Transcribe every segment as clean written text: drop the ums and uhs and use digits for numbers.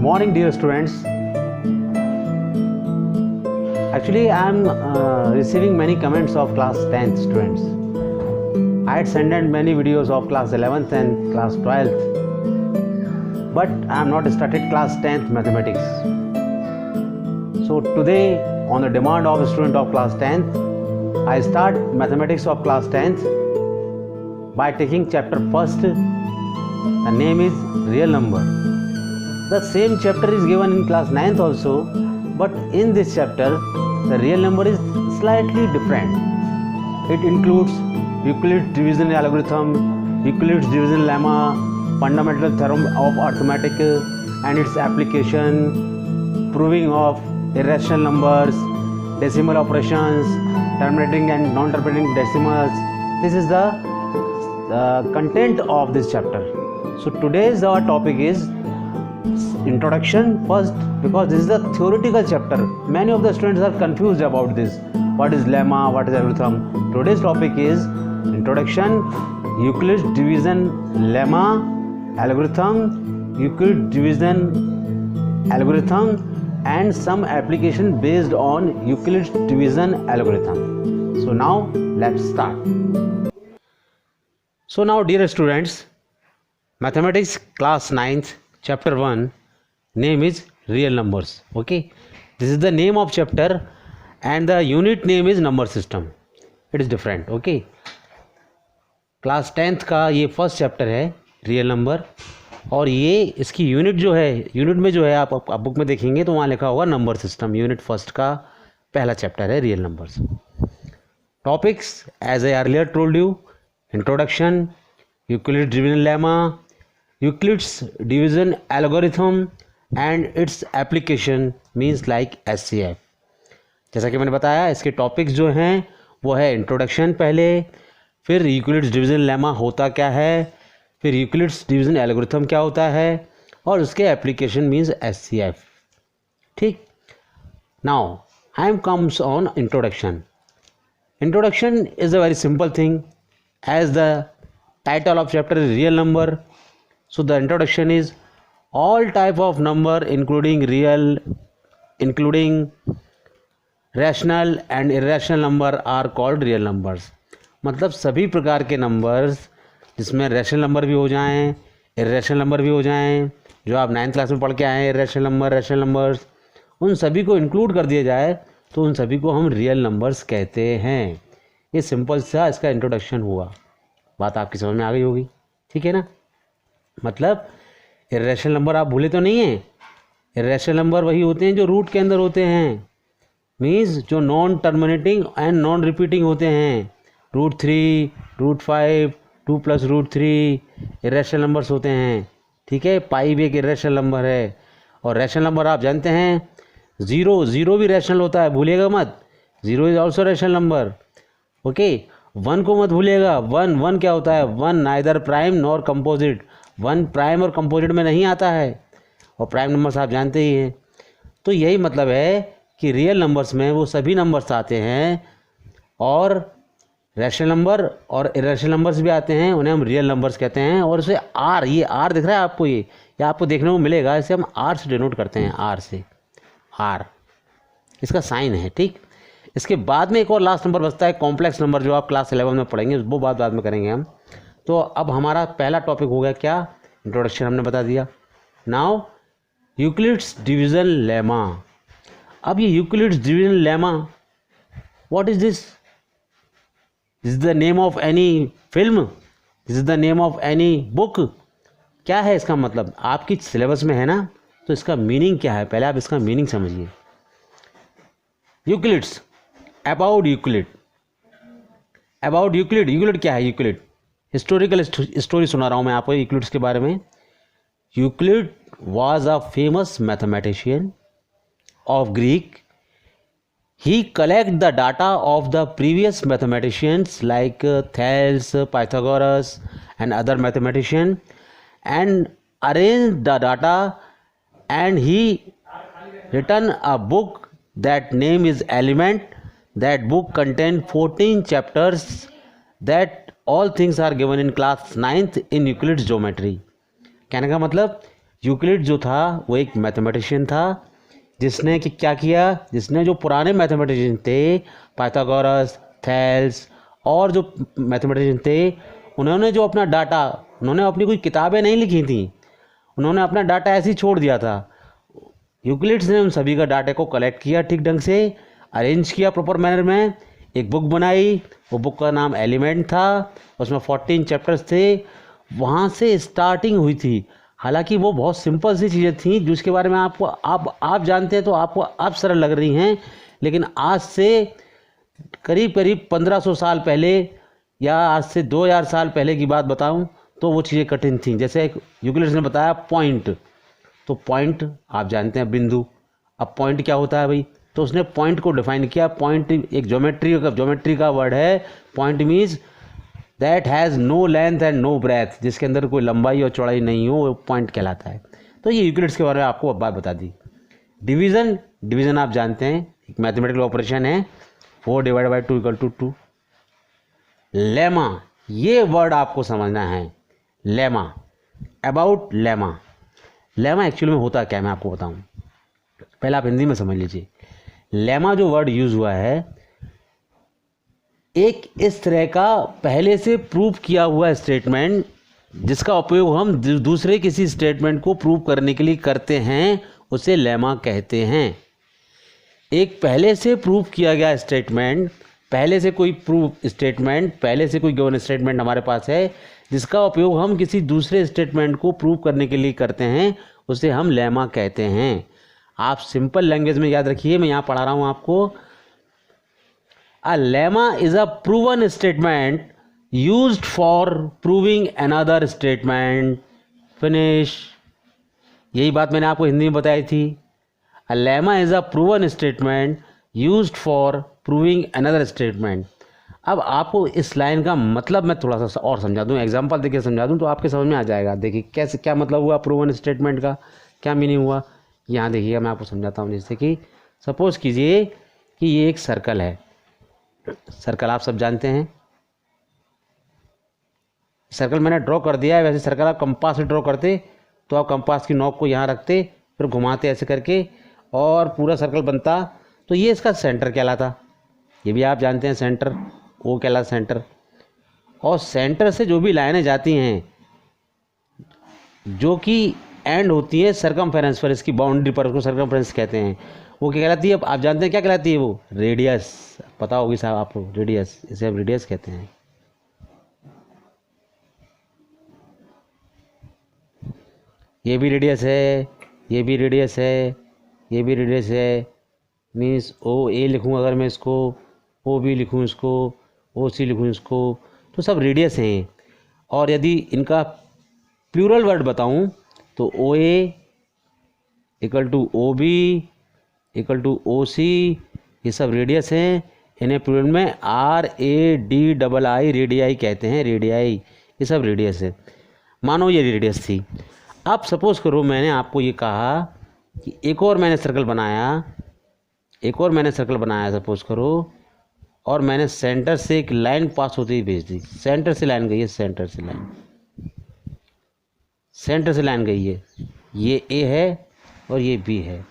morning, dear students. Actually, I am receiving many comments of class 10th students. I had sent many videos of class 11th and class 12th, but I am not started class 10th mathematics. So today, on the demand of a student of class 10th, I start mathematics of class 10th by taking chapter first. The name is real number. The same chapter is given in class 9th also, but in this chapter the real number is slightly different. It includes Euclid's division algorithm, Euclid's division lemma, fundamental theorem of arithmetic and its application, proving of irrational numbers, decimal operations, terminating and non-terminating decimals. This is the content of this chapter. So today's our topic is introduction first, because this is a theoretical chapter. Many of the students are confused about this. What is lemma? What is algorithm? Today's topic is introduction, Euclid's division lemma, algorithm, Euclid's division algorithm, and some application based on Euclid's division algorithm. So now let's start. So now, dear students, mathematics class 9th chapter 1, name is real numbers. Okay, this is the name of chapter and the unit name is number system. It is different. Okay, class 10th का ये first chapter है real number, और ये इसकी unit जो है, unit में जो है आप बुक में देखेंगे तो वहाँ लिखा होगा नंबर सिस्टम. यूनिट फर्स्ट का पहला चैप्टर है real numbers. Topics as I earlier told you, introduction, Euclid's division lemma, Euclid's division algorithm and its application means like HCF. जैसा कि मैंने बताया, इसके टॉपिक्स जो हैं वो है इंट्रोडक्शन पहले, फिर यूक्लिड्स डिवीजन लेमा होता क्या है, फिर यूक्लिड्स डिवीजन एल्गोरिथम क्या होता है, और उसके एप्लीकेशन मीन्स एचसीएफ. ठीक. Now I am comes on introduction. Introduction is a very simple thing, as the title of chapter is real number. So the introduction is all type of number including real, including rational and irrational number are called real numbers. मतलब सभी प्रकार के numbers जिसमें rational number भी हो जाएं, irrational number भी हो जाएं, जो आप 9th क्लास में पढ़ के आए हैं, इरेशनल नंबर, रैशनल नंबर्स, उन सभी को इंक्लूड कर दिया जाए तो उन सभी को हम रियल नंबर्स कहते हैं. ये सिंपल सा इसका इंट्रोडक्शन हुआ. बात आपकी समझ में आ गई होगी. ठीक है ना. मतलब इरेशनल नंबर आप भूले तो नहीं हैं. इरेशनल नंबर वही होते हैं जो रूट के अंदर होते हैं, मीन्स जो non terminating and non repeating होते हैं. √3, √5, 2 + √3 इरेशनल नंबर्स होते हैं. ठीक है. पाई भी एक इरेशनल नंबर है. और रैशनल नंबर आप जानते हैं, ज़ीरो भी रैशनल होता है, भूलिएगा मत. 0 is also rational number. Okay. 1 को मत भूलिएगा. 1 क्या होता है? 1 neither prime nor composite. 1 prime और कंपोजिट में नहीं आता है, और प्राइम नंबर्स आप जानते ही हैं. तो यही मतलब है कि रियल नंबर्स में वो सभी नंबर्स आते हैं, और रैशनल नंबर और इरेशनल नंबर्स भी आते हैं, उन्हें हम रियल नंबर्स कहते हैं. और उसे आर, ये आर दिख रहा है आपको, ये आपको देखने को मिलेगा. इसे हम आर से डिनोट करते हैं. आर से, आर इसका साइन है. ठीक. इसके बाद में एक और लास्ट नंबर बचता है कॉम्प्लेक्स नंबर, जो आप क्लास 11 में पढ़ेंगे, वो बात बाद में करेंगे हम. तो अब हमारा पहला टॉपिक हो गया क्या? इंट्रोडक्शन हमने बता दिया. Now Euclid's division lemma. अब ये Euclid's division lemma, what is this? This is the name of any film? This is the name of any book? क्या है इसका मतलब? आपकी सिलेबस में है ना, तो इसका मीनिंग क्या है? पहले आप इसका मीनिंग समझिए. Euclid's, about Euclid. About Euclid. Euclid क्या है? यूक्लिड हिस्टोरिकल स्टोरी सुना रहा हूँ मैं आपको यूक्लिड्स के बारे में. Euclid was a famous mathematician of Greek. He collect the data of the previous mathematicians like Thales, Pythagoras and other mathematician, and arrange the data, and he written a book that name is Element. That book contains 14 chapters that all things are given in class 9th in Euclid's geometry. कहने का मतलब Euclid जो था वो एक mathematician था, जिसने कि क्या किया, जिसने जो पुराने मैथमेटिशियन थे, पाइथागोरस, थेल्स और जो मैथमेटिशियन थे, उन्होंने जो अपना डाटा, उन्होंने अपनी कोई किताबें नहीं लिखी थी, उन्होंने अपना डाटा ऐसे ही छोड़ दिया था। यूक्लिड्स ने उन सभी का डाटा को कलेक्ट किया, ठीक ढंग से अरेंज किया प्रॉपर मैनर में, एक बुक बनाई। वो बुक का नाम एलिमेंट था, उसमें 14 चैप्टर्स थे। वहाँ से स्टार्टिंग हुई थी। हालांकि वो बहुत सिंपल सी चीज़ें थी जिसके बारे में आपको आप जानते हैं तो आपको अब सरल लग रही हैं, लेकिन आज से करीब करीब 1500 साल पहले या आज से 2000 साल पहले की बात बताऊं तो वो चीज़ें कठिन थी। जैसे यूक्लिड्स ने बताया पॉइंट, तो पॉइंट आप जानते हैं बिंदु। अब पॉइंट क्या होता है भाई, तो उसने पॉइंट को डिफाइन किया। पॉइंट एक ज्योमेट्री का वर्ड है। Point means that has no length and no breadth, जिसके अंदर कोई लंबाई और चौड़ाई नहीं हो, वो पॉइंट कहलाता है। तो ये यूक्लिड्स के बारे में आपको बात बता दी। डिवीज़न आप जानते हैं, एक मैथमेटिकल ऑपरेशन है, 4 डिवाइड बाई 2 = 2। लेमा, ये वर्ड आपको समझना है। Lemma, about lemma. Lemma actually में होता क्या है मैं आपको बताऊं, पहले आप हिंदी में समझ लीजिए। लेमा जो वर्ड यूज़ हुआ है, एक इस तरह का पहले से प्रूव किया हुआ स्टेटमेंट जिसका उपयोग हम दूसरे किसी स्टेटमेंट को प्रूव करने के लिए करते हैं, उसे लेमा कहते हैं। एक पहले से प्रूव किया गया स्टेटमेंट, पहले से कोई गिवन स्टेटमेंट हमारे पास है जिसका उपयोग हम किसी दूसरे स्टेटमेंट को प्रूव करने के लिए करते हैं, उसे हम लेमा कहते हैं। आप सिंपल लैंग्वेज में याद रखिए, मैं यहाँ पढ़ा रहा हूँ आपको। A lemma is a proven statement used for proving another statement. Finish. यही बात मैंने आपको हिंदी में बताई थी। A lemma is a proven statement used for proving another statement. अब आपको इस लाइन का मतलब मैं थोड़ा सा और समझा दूं, एग्जांपल देके समझा दूं तो आपके समझ में आ जाएगा। देखिए कैसे, क्या मतलब हुआ प्रूवन स्टेटमेंट का, क्या मीनिंग हुआ। यहाँ देखिएगा, मैं आपको समझाता हूँ। जैसे कि सपोज कीजिए कि ये एक सर्कल है। सर्कल आप सब जानते हैं। सर्कल मैंने ड्रॉ कर दिया है। वैसे सर्कल आप कंपास से ड्रॉ करते तो आप कंपास की नोक को यहाँ रखते, फिर घुमाते ऐसे करके और पूरा सर्कल बनता, तो ये इसका सेंटर कहलाता। ये भी आप जानते हैं सेंटर, वो कहलाता सेंटर। और सेंटर से जो भी लाइनें जाती हैं जो कि एंड होती है सरकमफेरेंस पर, इसकी बाउंड्री पर, उसको सरकमफेरेंस कहते हैं, वो क्या कहलाती है। आप जानते हैं क्या कहलाती है वो, रेडियस। पता होगी साहब आपको, रेडियस, इसे हम रेडियस कहते हैं। ये भी रेडियस है, ये भी रेडियस है, ये भी रेडियस है। मीन्स ओ ए लिखूँ अगर मैं इसको, ओ बी लिखूँ इसको, ओ सी लिखूँ इसको, तो सब रेडियस हैं। और यदि इनका प्लूरल वर्ड बताऊँ तो ओ ए = ओ बी = ओ सी, ये सब रेडियस हैं। इन्हें प्लूरल में RADII रेडियाई कहते हैं। रेडियाई, ये सब रेडियस है। मानो ये रेडियस थी। अब सपोज करो मैंने आपको ये कहा कि एक और मैंने सर्कल बनाया, सपोज करो, और मैंने सेंटर से एक लाइन पास होती हुई भेज दी। सेंटर से लाइन गई है, सेंटर से लाइन गई है। ये ए है और ये बी है।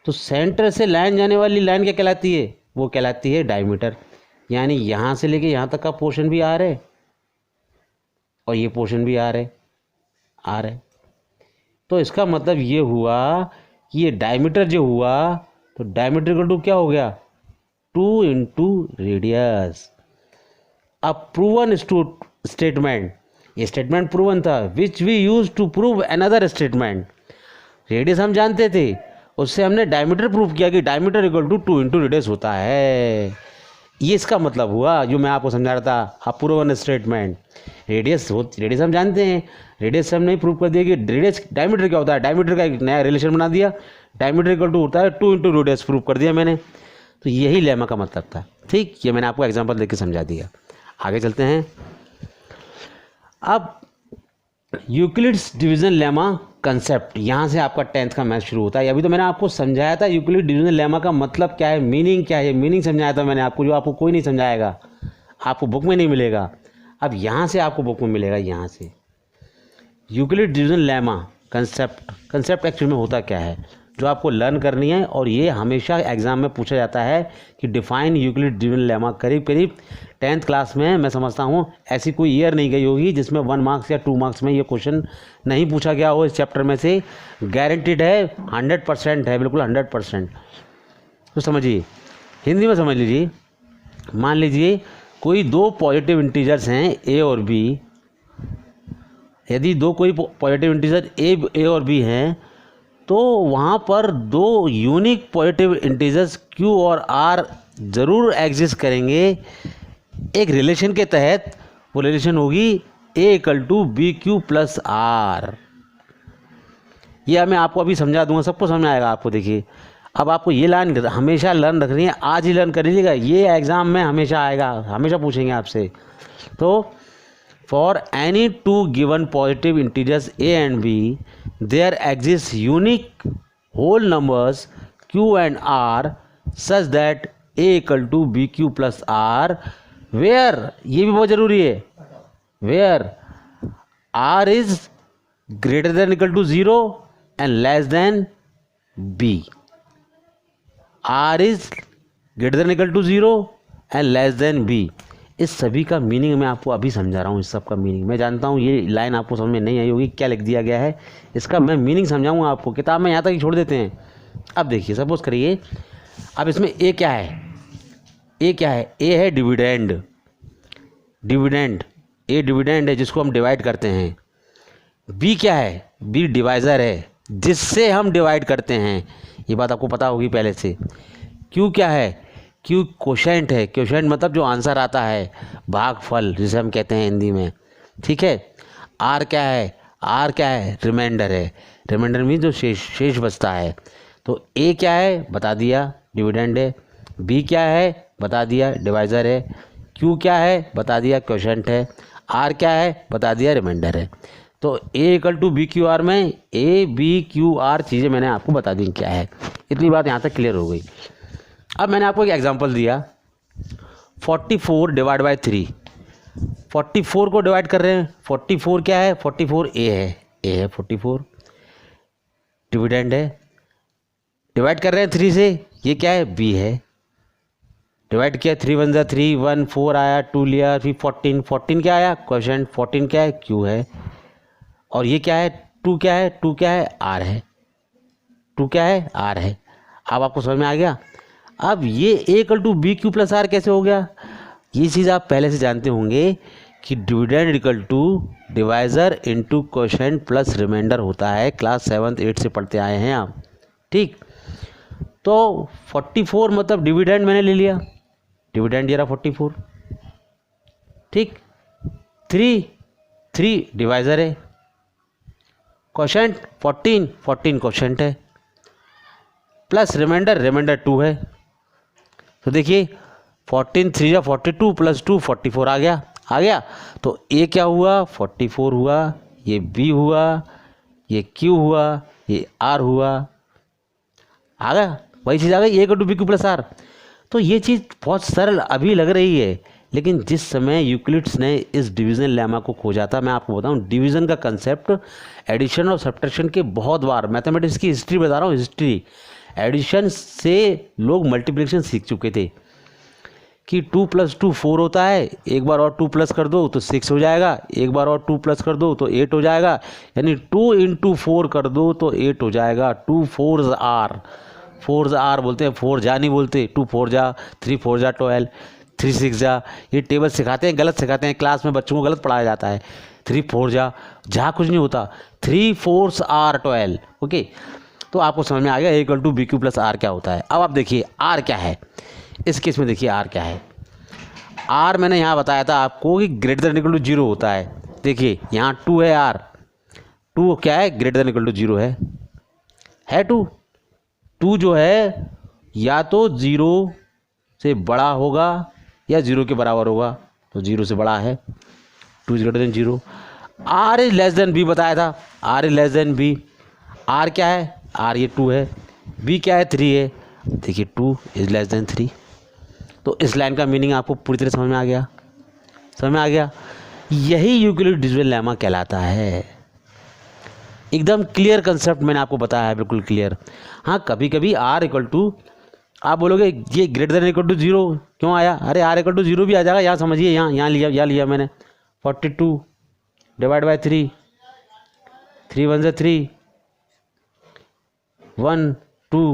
तो सेंटर से लाइन जाने वाली लाइन क्या कहलाती है, वो कहलाती है डायमीटर। यानी यहाँ से लेके यहाँ तक का पोर्शन भी आर है और ये पोर्शन भी आर है। तो इसका मतलब ये हुआ कि ये डायमीटर जो हुआ, तो डायमीटर = क्या हो गया, 2 × रेडियस। अब प्रूवन स्टेटमेंट, ये स्टेटमेंट प्रूवन था, which we use to prove another statement. Radius हम जानते थे, उससे हमने डायमीटर प्रूव किया कि डायमीटर = 2 × रेडियस होता है। ये इसका मतलब हुआ जो मैं आपको समझा रहा था। आप प्रूवन स्टेटमेंट, रेडियस हम जानते हैं, रेडियस से हम नहीं प्रूव कर दिया कि रेडियस डायमीटर क्या होता है। डायमीटर का एक नया रिलेशन बना दिया, डायमीटर = होता है 2 × रेडियस, प्रूव कर दिया मैंने। तो यही लेमा का मतलब था। ठीक, ये मैंने आपको एग्जांपल देके समझा दिया। आगे चलते हैं। अब यूक्लिड्स डिवीजन लेमा कंसेप्ट, यहाँ से आपका 10th का मैथ शुरू होता है। अभी तो मैंने आपको समझाया था यूक्लिड डिवीजन लेमा का मतलब क्या है, मीनिंग क्या है, मीनिंग समझाया था मैंने आपको, जो आपको कोई नहीं समझाएगा, आपको बुक में नहीं मिलेगा। अब यहाँ से आपको बुक में मिलेगा। यहाँ से Euclid division lemma concept actually में होता क्या है, जो आपको लर्न करनी है। और ये हमेशा एग्जाम में पूछा जाता है कि डिफाइन यूक्लिड डिविजन लेमा। करीब करीब 10th क्लास में मैं समझता हूँ ऐसी कोई ईयर नहीं गई होगी जिसमें 1 मार्क्स या 2 मार्क्स में ये क्वेश्चन नहीं पूछा गया हो इस चैप्टर में से। गारंटीड है, 100% है, बिल्कुल 100%। तो समझिए, हिंदी में समझ लीजिए। मान लीजिए कोई 2 पॉजिटिव इंटीजर्स हैं ए और बी। यदि कोई पॉजिटिव इंटीजर ए और बी हैं तो वहाँ पर 2 यूनिक पॉजिटिव इंटीजर्स क्यू और आर ज़रूर एग्जिस्ट करेंगे एक रिलेशन के तहत। वो रिलेशन होगी ए = BQ + R। ये मैं आपको अभी समझा दूंगा, सबको समझ में आएगा आपको। देखिए, अब आपको ये लाइन हमेशा लर्न रखनी है, आज ही लर्न कर लीजिएगा, ये एग्ज़ाम में हमेशा आएगा, हमेशा पूछेंगे आपसे। तो for any 2 given positive integers a and b there exist unique whole numbers Q and R such that A = BQ + R where, ये भी बहुत ज़रूरी है, where R is greater than = 0 and less than B। R is greater than = 0 and less than B। इस सभी का meaning मैं आपको अभी समझा रहा हूँ। इस सब का मीनिंग मैं जानता हूँ, ये लाइन आपको समझ में नहीं आई होगी क्या लिख दिया गया है, इसका मैं मीनिंग समझाऊंगा आपको। किताब में यहाँ तक ही छोड़ देते हैं। अब देखिए, सपोज करिए, अब इसमें ए क्या है, ए क्या है, ए है डिविडेंड। ए डिविडेंड है जिसको हम डिवाइड करते हैं। बी क्या है, बी डिवाइज़र है जिससे हम डिवाइड करते हैं, ये बात आपको पता होगी पहले से। क्यू क्या है, क्यू कोशेंट है। कोशेंट मतलब जो आंसर आता है, भागफल जिसे हम कहते हैं हिंदी में, ठीक है। आर क्या है, आर क्या है, रिमाइंडर है। रिमाइंडर मीन जो शेष बचता है। तो ए क्या है बता दिया, डिविडेंड है। बी क्या है बता दिया, डिवाइज़र है। क्यू क्या है बता दिया, कोशेंट है। आर क्या है बता दिया, रिमाइंडर है। तो ए = BQ R में ABQR चीज़ें मैंने आपको बता दी क्या है। इतनी बात यहाँ तक क्लियर हो गई। अब मैंने आपको एक एग्जांपल दिया, 44 / 3। 44 को डिवाइड कर रहे हैं। 44 क्या है, 44 ए है 44, डिविडेंड है। डिवाइड कर रहे हैं 3 से, ये क्या है, बी है। डिवाइड किया, 3 × 1 = 3, 1 4 आया, 2 लिया, फिर 14 क्या आया, क्वोशेंट। 14 क्या है, क्यू है। और ये क्या है, 2 क्या है, 2 क्या है, आर है। 2 क्या है, आर है। अब आपको समझ में आ गया। अब ये A = BQ + R कैसे हो गया, ये चीज़ आप पहले से जानते होंगे कि dividend = divisor × quotient plus remainder होता है। क्लास 7th 8th से पढ़ते आए हैं आप, ठीक। तो 44 मतलब डिविडेंड मैंने ले लिया, डिविडेंड ये रहा 44, ठीक। 3 डिवाइज़र है। कोशेंट 14 कोशेंट है, प्लस रिमाइंडर 2 है। तो देखिए 14 3 = 42 + 2 44 आ गया। तो ए क्या हुआ, 44 हुआ, ये बी हुआ, ये क्यू हुआ, ये आर हुआ, आ गया, वही चीज़ आ गई, A = BQ + R। तो ये चीज़ बहुत सरल अभी लग रही है, लेकिन जिस समय यूक्लिड्स ने इस डिवीज़न लेमा को खोजा था, मैं आपको बताऊं, डिवीज़न का कंसेप्ट एडिशन और सब्ट्रैक्शन के बहुत बार, मैथमेटिक्स की हिस्ट्री बता रहा हूँ, हिस्ट्री, एडिशन से लोग मल्टीप्लिकेशन सीख चुके थे कि 2 + 2 4 होता है, एक बार और 2 प्लस कर दो तो 6 हो जाएगा, एक बार और 2 प्लस कर दो तो 8 हो जाएगा, यानी 2 × 4 कर दो तो 8 हो जाएगा। 2 4s R, 4s R बोलते हैं, 4 जा नहीं बोलते। 2 4 जा, 3 4 जा 12, 3 6 जा, ये टेबल सिखाते हैं, गलत सिखाते हैं, क्लास में बच्चों को गलत पढ़ाया जाता है। 3 4 जा कुछ नहीं होता, 3 4s R 12, ओके। तो आपको समझ में आ गया A = BQ + R क्या होता है। अब आप देखिए R क्या है, इस केस में देखिए R क्या है। R मैंने यहाँ बताया था आपको कि > 0 होता है। देखिए यहाँ 2 है, R 2 क्या है, > 0 है 2 जो है या तो 0 से बड़ा होगा या 0 के बराबर होगा, तो 0 से बड़ा है, 2 > 0। R < B बताया था, R < B। R क्या है, R ये 2 है, B क्या है, 3 है। देखिए 2 < 3। तो इस लाइन का मीनिंग आपको पूरी तरह समझ में आ गया। यही यूक्लिड डिवीजन लेमा कहलाता है। एकदम क्लियर कंसेप्ट मैंने आपको बताया है, बिल्कुल क्लियर। हाँ, कभी कभी आर इक्वल टू, आप बोलोगे ये ग्रेटर देन इक्वल टू 0 क्यों आया? अरे आर इक्वल टू 0 भी आ जाएगा। यहाँ समझिए, यहाँ लिया मैंने 42 डिवाइड बाई 3, 3 1 3, 1 2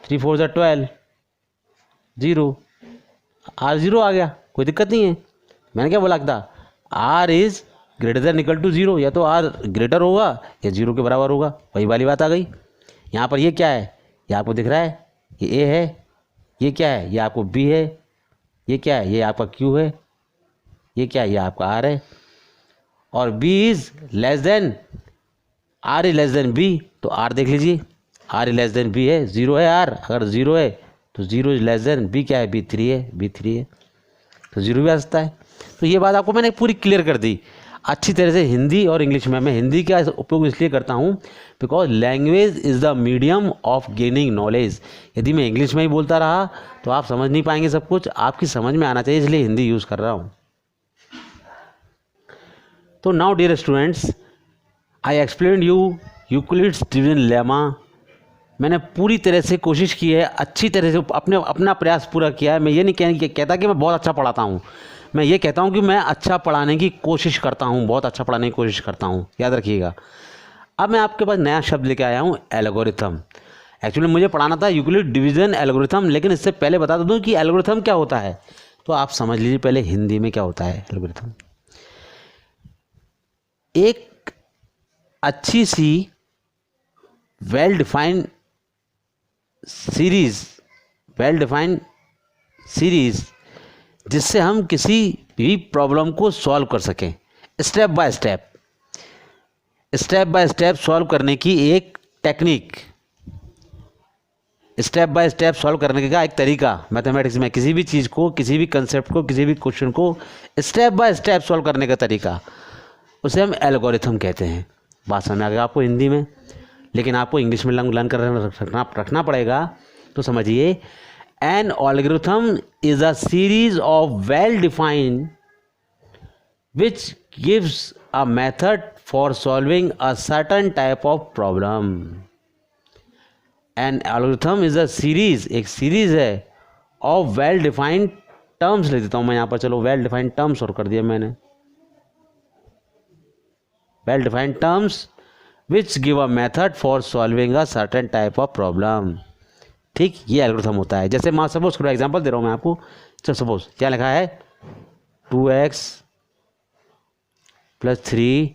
3 4 12, 0, आर 0 आ गया, कोई दिक्कत नहीं है। मैंने क्या बोला था? R is greater than equal to 0, या तो आर ग्रेटर होगा या 0 के बराबर होगा, वही वाली बात आ गई। यहाँ पर ये क्या है? ये आपको दिख रहा है, ये ए है। ये क्या है? ये आपको बी है। ये क्या है? ये आपका क्यू है। ये क्या है? ये आपका आर है। और b is less than, R is less than b, तो आर देख लीजिए, R is less than b है, 0 है आर। अगर 0 है तो 0 इज लेस देन बी, क्या है? बी 3 है, बी 3 है, तो 0 भी आ सकता है। तो ये बात आपको मैंने पूरी क्लियर कर दी अच्छी तरह से, हिंदी और इंग्लिश में। मैं हिंदी का उपयोग इसलिए करता हूँ because language is the medium of gaining knowledge. यदि मैं इंग्लिश में ही बोलता रहा तो आप समझ नहीं पाएंगे सब कुछ, आपकी समझ में आना चाहिए, इसलिए हिंदी यूज़ कर रहा हूँ। तो now dear students, I explain you Euclid's division lemma. मैंने पूरी तरह से कोशिश की है, अच्छी तरह से अपना प्रयास पूरा किया है। मैं ये नहीं कहता कि मैं बहुत अच्छा पढ़ाता हूँ, मैं ये कहता हूँ कि मैं अच्छा पढ़ाने की कोशिश करता हूँ, बहुत अच्छा पढ़ाने की कोशिश करता हूँ, याद रखिएगा। अब मैं आपके पास नया शब्द लेके आया हूँ, एल्गोरिथम। एक्चुअली मुझे पढ़ाना था यूक्लिड डिवीजन एल्गोरिथम, लेकिन इससे पहले बता दूँ कि एल्गोरिथम क्या होता है। तो आप समझ लीजिए पहले हिंदी में क्या होता है एल्गोरिथम। एक अच्छी सी वेल डिफाइंड सीरीज जिससे हम किसी भी प्रॉब्लम को सॉल्व कर सकें, स्टेप बाय स्टेप सॉल्व करने की एक technique, step by step solve करने का एक तरीका। मैथमेटिक्स में किसी भी चीज़ को, किसी भी कंसेप्ट को, किसी भी क्वेश्चन को स्टेप बाय स्टेप सॉल्व करने का तरीका, उसे हम एल्गोरिथम कहते हैं। बात समझ आ गया आपको हिंदी में, लेकिन आपको इंग्लिश में लर्न कर रखना पड़ेगा। तो समझिए, an algorithm is a series of well defined which gives a method for solving a certain type of problem. An algorithm is a series, एक सीरीज है ऑफ वेल डिफाइंड टर्म्स। लिख देता हूँ मैं यहाँ पर, चलो वेल डिफाइंड टर्म्स और कर दिया मैंने, well defined terms which give a method for solving a certain type of problem. ठीक, ये एल्गोरिथम होता है। जैसे मान सपोज करो, एग्जांपल दे रहा हूँ मैं आपको। चलो सपोज क्या लिखा है, 2x + 3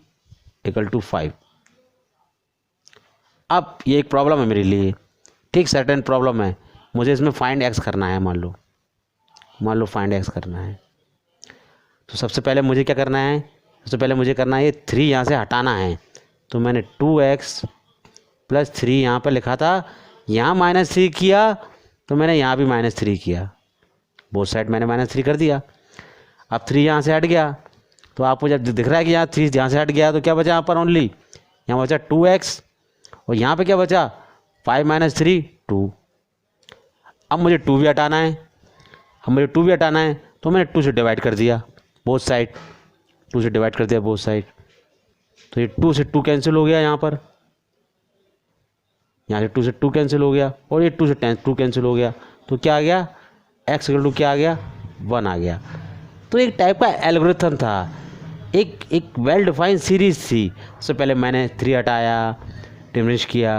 = 5। अब ये एक प्रॉब्लम है मेरे लिए, ठीक, सर्टेन प्रॉब्लम है, मुझे इसमें फाइंड x करना है। मान लो फाइंड x करना है। तो सबसे पहले मुझे क्या करना है? सबसे पहले मुझे करना है, ये 3 यहाँ से हटाना है। तो मैंने 2x + 3 यहाँ पर लिखा था, यहाँ -3 किया, तो मैंने यहाँ भी -3 किया, बोथ साइड मैंने -3 कर दिया। अब 3 यहाँ से हट गया, तो आपको जब दिख रहा है कि यहाँ 3 यहाँ से हट गया, तो क्या बचा यहाँ पर? ओनली यहाँ बचा 2x, और यहाँ पे क्या बचा? 5 - 3 2। अब मुझे 2 भी हटाना है, तो मैंने 2 से डिवाइड कर दिया बोथ साइड, 2 से डिवाइड कर दिया बोथ साइड। तो ये 2 से 2 कैंसिल हो गया, यहाँ से 2 से 2 कैंसिल हो गया, और ये 2 से 2 कैंसिल हो गया। तो क्या आ गया? x = क्या आ गया? 1 आ गया। तो एक टाइप का एल्गोरिथम था, एक वेल डिफाइंड सीरीज थी। सबसे पहले मैंने 3 हटाया, डिमिनिश किया,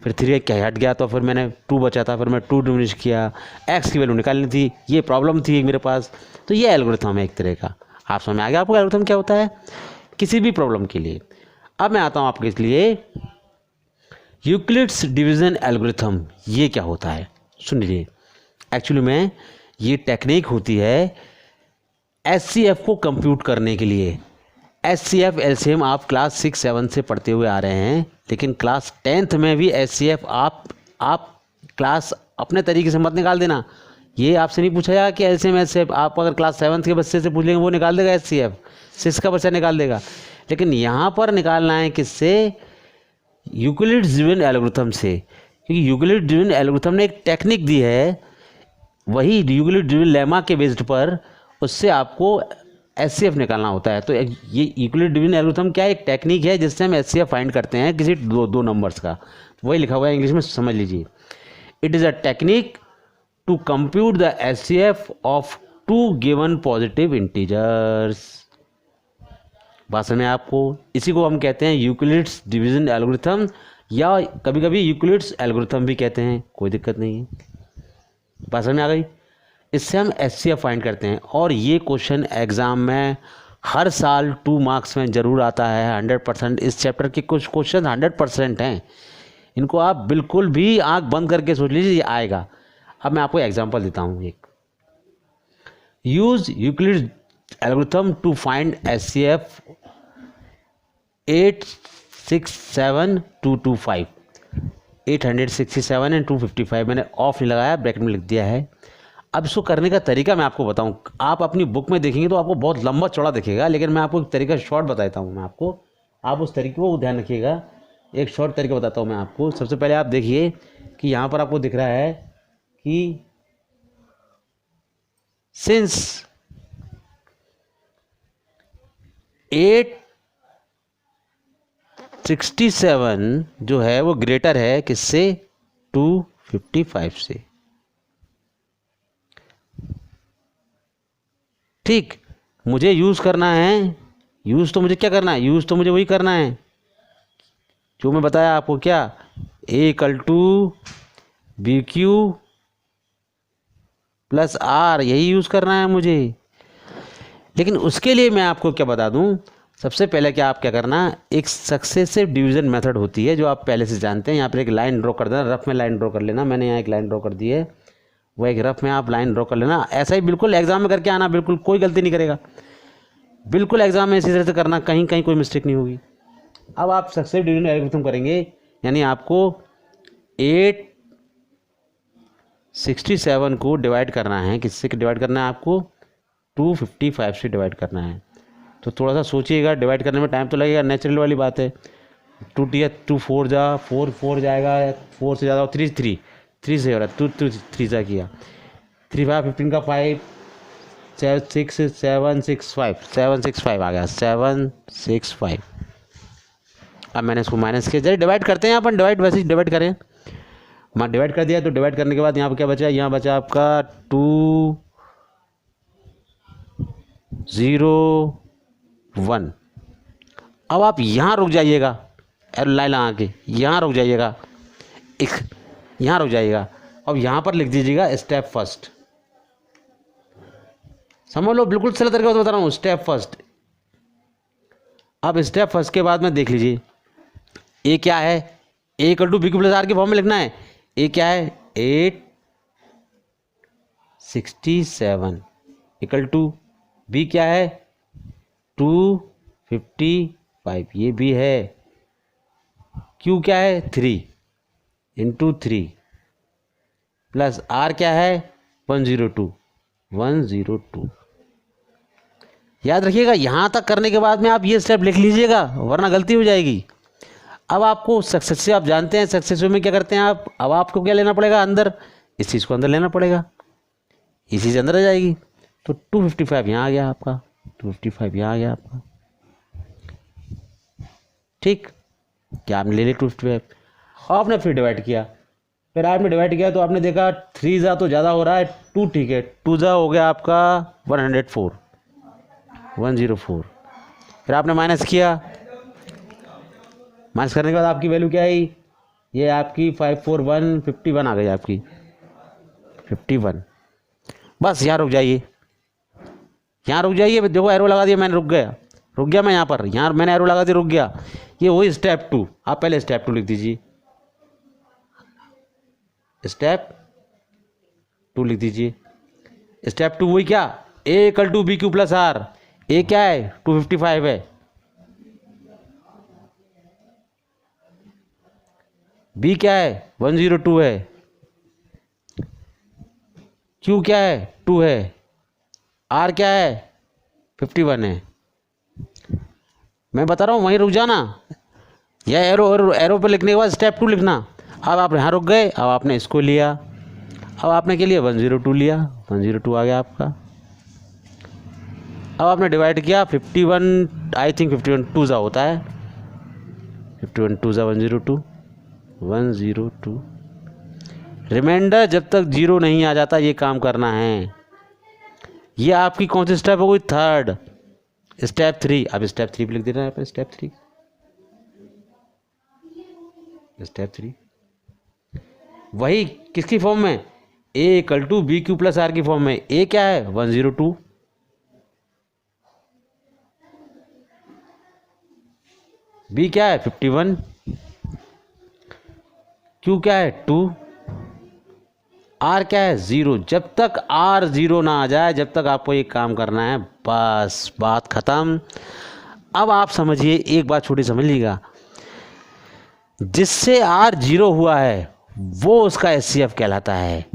फिर 3 क्या हट गया, तो फिर मैंने 2 बचा था, फिर मैं 2 डिमिनिश किया, x की वैल्यू निकालनी थी, ये प्रॉब्लम थी मेरे पास। तो ये एल्गोरिथम है एक तरह का। आप समझ में आ गया आपको एल्गोरिथम क्या होता है किसी भी प्रॉब्लम के लिए। अब मैं आता हूँ आपके लिए यूक्लिड्स डिवीजन एल्गोरिथम। ये क्या होता है सुन लीजिए। एक्चुअली में ये टेक्निक होती है एचसीएफ को कंप्यूट करने के लिए। एचसीएफ एलसीएम आप क्लास 6-7 से पढ़ते हुए आ रहे हैं, लेकिन क्लास 10th में भी एचसीएफ आप क्लास अपने तरीके से मत निकाल देना। ये आपसे नहीं पूछा जाएगा कि एलसीएम एचसीएफ, आप अगर क्लास 7th के बच्चे से पूछ लेंगे वो निकाल देगा, एचसीएफ 6 का बच्चा निकाल देगा। लेकिन यहाँ पर निकालना है किससे? यूक्लिड्स डिवीजन एल्गोरिथम से, क्योंकि यूक्लिड्स डिवीजन एल्गोरिथम ने एक टेक्निक दी है, वही यूक्लिड्स डिवीजन लेमा के बेस्ड पर, उससे आपको HCF निकालना होता है। तो ये यूक्लिड डिवीजन एल्गोरिथम क्या एक टेक्निक है जिससे हम HCF फाइंड करते हैं किसी दो नंबर्स का। वही लिखा हुआ है इंग्लिश में, समझ लीजिए। It is a technique to compute the HCF of two given positive integers. भाषा में आपको इसी को हम कहते हैं यूक्लिड्स डिवीजन एल्गोरिथम, या कभी कभी यूक्लिड्स एल्गोरिथम भी कहते हैं, कोई दिक्कत नहीं है। भाषा में आ गई। इससे हम HCF फाइंड करते हैं, और ये क्वेश्चन एग्ज़ाम में हर साल 2 मार्क्स में ज़रूर आता है 100%। इस चैप्टर के कुछ क्वेश्चन 100% हैं, इनको आप बिल्कुल भी आंख बंद करके सोच लीजिए ये आएगा। अब मैं आपको एग्जांपल देता हूँ एक। Use Euclid algorithm to find HCF 867,225 867 and 255। मैंने ऑफ नहीं लगाया, ब्रैकेट में लिख दिया है। अब इसको करने का तरीका मैं आपको बताऊं। आप अपनी बुक में देखेंगे तो आपको बहुत लंबा चौड़ा दिखेगा, लेकिन मैं आपको एक तरीका शॉर्ट बताता हूं मैं आपको, आप उस तरीके को ध्यान रखिएगा। एक शॉर्ट तरीका बताता हूं मैं आपको। सबसे पहले आप देखिए कि यहाँ पर आपको दिख रहा है कि सिंस 867 जो है वो ग्रेटर है किससे, 255 से। ठीक, मुझे यूज़ करना है, यूज़ तो मुझे क्या करना है, यूज़ तो मुझे वही करना है जो मैं बताया आपको, क्या A = BQ + R, यही यूज़ करना है मुझे। लेकिन उसके लिए मैं आपको क्या बता दूं, सबसे पहले क्या आप क्या करना, एक सक्सेसिव डिवीज़न मेथड होती है जो आप पहले से जानते हैं। यहाँ पर एक लाइन ड्रॉ कर देना, रफ में लाइन ड्रॉ कर लेना। मैंने यहाँ एक लाइन ड्रॉ कर दी है, वो एक रफ में आप लाइन ड्रॉ कर लेना। ऐसा ही बिल्कुल एग्जाम में करके आना, बिल्कुल कोई गलती नहीं करेगा, बिल्कुल एग्जाम में इसी तरह से करना, कहीं कहीं कोई मिस्टेक नहीं होगी। अब आप सक्सेसिव डिवीजन एल्गोरिथम करेंगे, यानी आपको 867 को डिवाइड करना है, किससे डिवाइड करना है आपको, 255 से डिवाइड करना है। तो थोड़ा सा सोचिएगा, डिवाइड करने में टाइम तो लगेगा, नेचुरल वाली बात है। 2 4 जा 4 जाएगा, 4 से ज़्यादा, 3 से हो रहा है, 3 जा किया, 3 5 15 का 5 765 आ गया, 765। अब मैंने इसको माइनस किया, जरा डिवाइड करते हैं अपन, डिवाइड वैसे ही डिवाइड करें। मैं डिवाइड कर दिया, तो डिवाइड करने के बाद यहाँ पर क्या बचा, यहाँ बचा आपका 201। अब आप यहाँ रुक जाइएगा, लाइन लगा के यहाँ रुक जाइएगा, यहाँ रुक जाइएगा। अब यहाँ पर लिख दीजिएगा स्टेप फर्स्ट, समझ लो, बिल्कुल सरल तरीके से बता रहा हूँ, स्टेप फर्स्ट। अब स्टेप फर्स्ट के बाद में देख लीजिए, ए क्या है, A = BQ + R के फॉर्म में लिखना है। ए क्या है, 867 = B क्या है, 255, ये भी है। Q क्या है, 3 × 3 + R क्या है, 102। याद रखिएगा, यहाँ तक करने के बाद में आप ये स्टेप लिख लीजिएगा, वरना गलती हो जाएगी। अब आपको सक्सेसिव, आप जानते हैं सक्सेसिव में क्या करते हैं आप, अब आपको क्या लेना पड़ेगा अंदर, इस चीज़ को अंदर लेना पड़ेगा, ये चीज़ अंदर आ जाएगी। तो 255 यहाँ आ गया आपका, 255 यहाँ आ गया आपका। ठीक, क्या आपने ले लिया 255, आपने फिर डिवाइड किया, फिर आपने डिवाइड किया तो आपने देखा 3 जा तो ज़्यादा हो रहा है, 2 ठीक है, 2 जा हो गया आपका 104। फिर आपने माइनस किया, माइनस करने के बाद आपकी वैल्यू क्या आई, ये आपकी 54151 आ गई आपकी 51। बस यहाँ रुक जाइए, यहाँ रुक जाइए, देखो एरो लगा दिया मैंने, रुक गया मैं यहाँ पर, यहाँ मैंने एरो लगा दिया, रुक गया। ये वही स्टेप 2, आप पहले स्टेप 2 लिख दीजिए, स्टेप 2 लिख दीजिए। स्टेप 2 वही क्या, A = BQ + R। ए क्या है, 255 है, B क्या है, 102 है, Q क्या है, 2 है, R क्या है, 51 है। मैं बता रहा हूँ, वहीं रुक जाना, यह एरो पे लिखने के बाद स्टेप 2 लिखना। अब आप यहाँ रुक गए, अब आपने इसको लिया, अब आपने क्या लिया, 102 लिया, 102 आ गया आपका। अब आपने डिवाइड किया 51, आई थिंक 51 टू ज़ा होता है, 51 टू ज़ा 102, 102। रिमाइंडर जब तक 0 नहीं आ जाता ये काम करना है। ये आपकी कौन सी स्टेप हो गई? Third, step 3। अब स्टेप 3 पे लिख देना है, स्टेप 3, स्टेप 3 वही किसकी फॉर्म में? a equal to b q plus R की फॉर्म में। a क्या है? 102, b क्या है? 51, q क्या है? 2, r क्या है? 0। जब तक r 0 ना आ जाए जब तक आपको ये काम करना है, बस बात खत्म। अब आप समझिए, एक बात छोटी समझ लीजिएगा, जिससे r 0 हुआ है वो उसका SCF कहलाता है।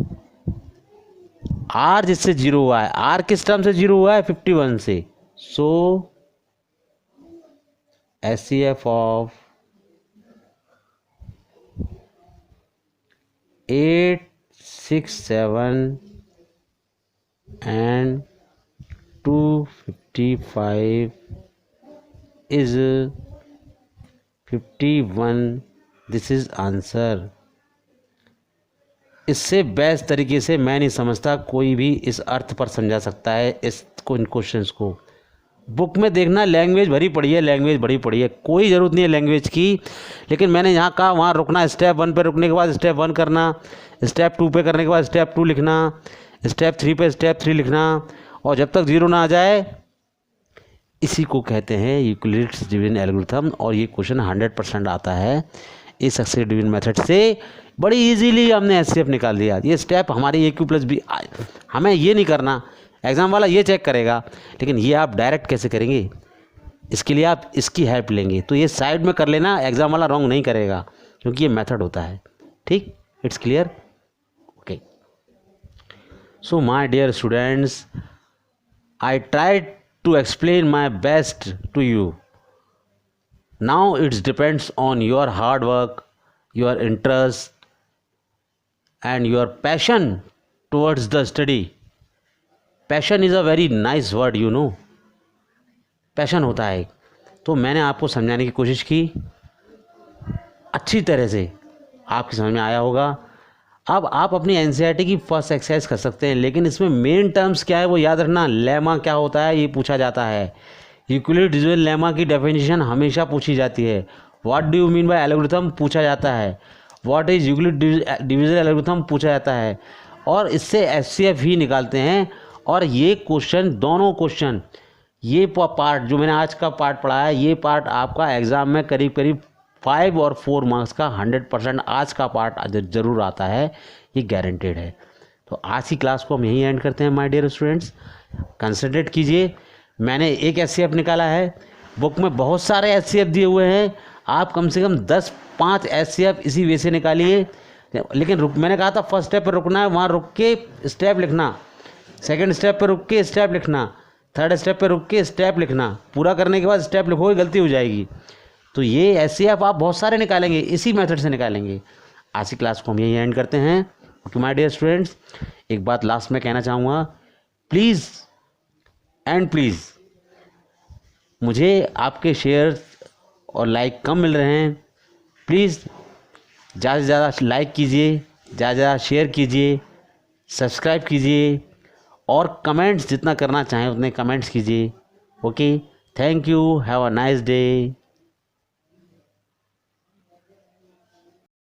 r जिससे 0 हुआ है, r किस टर्म से 0 हुआ है? 51 से। सो SCF of 8, 6, 7 and 255 is 51। This is answer. इससे बेस्ट तरीके से मैं नहीं समझता कोई भी इस अर्थ पर समझा सकता है इन क्वेश्चंस को। बुक में देखना, लैंग्वेज भरी पड़ी है, लैंग्वेज भरी पड़ी है, कोई ज़रूरत नहीं है लैंग्वेज की। लेकिन मैंने यहाँ कहा वहाँ रुकना, स्टेप 1 पे रुकने के बाद स्टेप 1 करना, स्टेप 2 पे करने के बाद स्टेप 2 लिखना, स्टेप 3 पे स्टेप 3 लिखना, और जब तक 0 ना आ जाए, इसी को कहते हैं यूक्लिड्स डिवीजन एल्गोरिथम। और ये क्वेश्चन 100% आता है इस सक्सेसिव डिवीजन मेथड से। बड़ी इजीली हमने SCF निकाल दिया। ये स्टेप हमारे AQ प्लस B, हमें ये नहीं करना, एग्ज़ाम वाला ये चेक करेगा, लेकिन ये आप डायरेक्ट कैसे करेंगे, इसके लिए आप इसकी हेल्प लेंगे। तो ये साइड में कर लेना, एग्ज़ाम वाला रॉन्ग नहीं करेगा, क्योंकि ये मेथड होता है। ठीक, it's clear? Okay. So my dear students, I tried to explain my best to you. Now it depends on your hard work, your interest and your passion towards the study. Passion is a very nice word, you know. Passion होता है। तो मैंने आपको समझाने की कोशिश की अच्छी तरह से, आपकी समझ में आया होगा। अब आप अपनी NCERT की फर्स्ट एक्सरसाइज कर सकते हैं, लेकिन इसमें मेन टर्म्स क्या है वो याद रखना। लेमा क्या होता है ये पूछा जाता है। यूक्लिड डिवीजन लेमा की डेफिनेशन हमेशा पूछी जाती है। What do you mean by algorithm पूछा जाता है। What is Euclid division algorithm पूछा जाता है, और इससे SCF ही निकालते हैं। और ये क्वेश्चन, दोनों क्वेश्चन, ये पार्ट जो मैंने आज का पार्ट पढ़ा है, ये पार्ट आपका एग्ज़ाम में करीब करीब 5 और 4 मार्क्स का 100% आज का पार्ट ज़रूर आता है, ये गारंटेड है। तो आज की क्लास को हम यहीं एंड करते हैं माय डियर स्टूडेंट्स। कंसंट्रेट कीजिए, मैंने एक SCF निकाला है, बुक में बहुत सारे SCF दिए हुए हैं, आप कम से कम 10-5 SCF इसी वे से निकालिए। लेकिन मैंने कहा था फर्स्ट स्टेप पर रुकना है, वहाँ रुक के स्टेप लिखना, सेकेंड स्टेप पर रुक के स्टेप लिखना, थर्ड स्टेप पर रुक के स्टेप लिखना। पूरा करने के बाद स्टेप लिखोगे गलती हो जाएगी। तो ये SCF आप बहुत सारे निकालेंगे, इसी मेथड से निकालेंगे। आज की क्लास को हम यहीं एंड करते हैं। ओके माय डियर स्टूडेंट्स, एक बात लास्ट में कहना चाहूँगा, प्लीज़ एंड प्लीज़, मुझे आपके शेयर और लाइक कम मिल रहे हैं। प्लीज़ ज़्यादा से ज़्यादा लाइक कीजिए, ज़्यादा से ज़्यादा शेयर कीजिए, सब्सक्राइब कीजिए, और कमेंट्स जितना करना चाहें उतने कमेंट्स कीजिए। Okay, thank you, have a nice day.